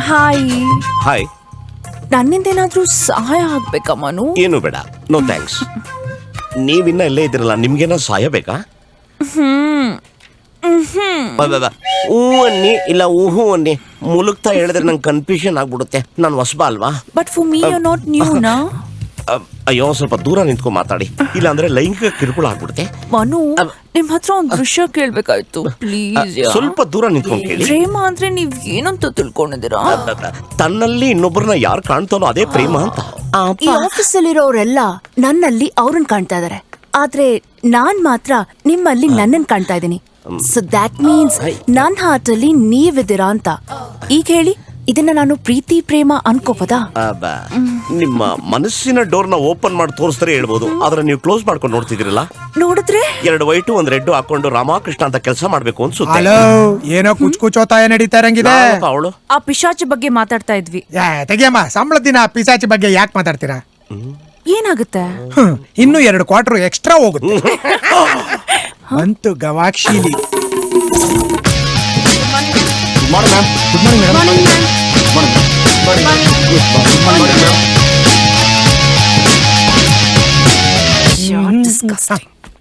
Hi. Hi. ನನ್ನಿಂದ ಏನಾದ್ರೂ ಸಹಾಯ ಆಗ್ಬೇಕಾ ಮನು? ಏನು ಬೇಡ, ನೋ ಥ್ಯಾಂಕ್ಸ್. ನೀವಿನ್ನ ಇಲ್ಲೇ ಇದ್ದೀರಲ್ಲ, ನಿಮ್ಗೇನೋ ಸಹಾಯ ಬೇಕಾ? ಹೂ ಅನ್ನಿ ಇಲ್ಲ ಊಹು ಅನ್ನಿ. ಮುಲುಕ್ತಾ ಹೇಳಿದ್ರೆ ನಂಗೆ ಕನ್ಫ್ಯೂಷನ್ ಆಗ್ಬಿಡುತ್ತೆ. ನಾನು ಹೊಸಬ ಅಲ್ವಾ? But for me you not new ನಾ. ಅಯ್ಯೋ, ಸ್ವಲ್ಪ ದೂರ ನಿಂತ್ಕೊಂಡು ಮಾತಾಡಿ, ಇಲ್ಲ ಅಂದ್ರೆ ಲೈಂಗಿಕ ಕಿರುಕುಳ ಆಗ್ಬಿಡುತ್ತೆ. ಮನು, ನಿಮ್ ಹತ್ರ ಒಂದು ವಿಷಯ ಕೇಳ್ಬೇಕಾಯ್ತು ಪ್ಲೀಸ್. ಸ್ವಲ್ಪ ದೂರ ನಿಂತ್ಕೊಂಡು ಕೇಳಿ. ಪ್ರೇಮ ಅಂದ್ರೆ ನೀವ್ ಏನಂತ ತಿಳ್ಕೊಂಡಿದ್ದೀರಾ? ತನ್ನಲ್ಲಿ ಇನ್ನೊಬ್ಬರನ್ನ ಯಾರು ಕಾಣ್ತಾನೋ ಅದೇ ಪ್ರೇಮ ಅಂತ. ಈ ಆಫೀಸಲ್ಲಿರೋರೆಲ್ಲ ನನ್ನಲ್ಲಿ ಅವ್ರನ್ನ ಕಾಣ್ತಾ ಇದಾರೆ, ಆದ್ರೆ ನಾನ್ ಮಾತ್ರ ನಿಮ್ಮಲ್ಲಿ ನನ್ನನ್ ಕಾಣ್ತಾ ಇದ್ದೀನಿ. ಸೊ ದ್ಯಾಟ್ ಮೀನ್ಸ್ ನನ್ ಹಾರ್ಟ್ ಅಲ್ಲಿ ನೀವಿದ್ದೀರಾ ಅಂತ. ಈಗ ಹೇಳಿ, ಇದನ್ನ ನಾನು ಪ್ರೀತಿ ಪ್ರೇಮ ಅನ್ಕೋಬೋದಾ? ನಿಮ್ಮ ಮನಸ್ಸಿನ ಡೋರ್ನ ಓಪನ್ ಮಾಡಿ ತೋರಿಸಿದ್ರೆ ಹೇಳ್ಬೋದು, ಆದ್ರೆ ನೀವು ಕ್ಲೋಸ್ ಮಾಡ್ಕೊಂಡು ನೋಡ್ತಿದ್ದೀರಲ್ಲ. ನೋಡಿದ್ರೆ 2 ವೈಟು 1 ರೆಡ್ ಹಾಕೊಂಡು ರಾಮಕೃಷ್ಣ ಅಂತ ಕೆಲಸ ಮಾಡ್ಬೇಕು ಅನ್ಸುತ್ತೆ. ಹಲೋ, ಏನೋ ಕುಚ್ಕುಚೋತಾಯ ನಡೀತಾ ಇರಂಗಿದೆ. ಅವಳು ಆ ಪಿಶಾಚಿ ಬಗ್ಗೆ ಮಾತಾಡ್ತಾ ಇದ್ವಿ. ತೆಗಿಯಮ್ಮ, ಸಂಬಳದ ದಿನ ಪಿಸಾಚಿ ಬಗ್ಗೆ ಯಾಕೆ ಮಾತಾಡ್ತೀರಾ? ಏನಾಗುತ್ತೆ? ಇನ್ನು 2 ಕ್ವಾರ್ಟರ್ ಎಕ್ಸ್ಟ್ರಾ ಹೋಗುತ್ತೆ. ಅಂತೂ ಗವಾಕ್ಷಿಲಿ. You're disgusting.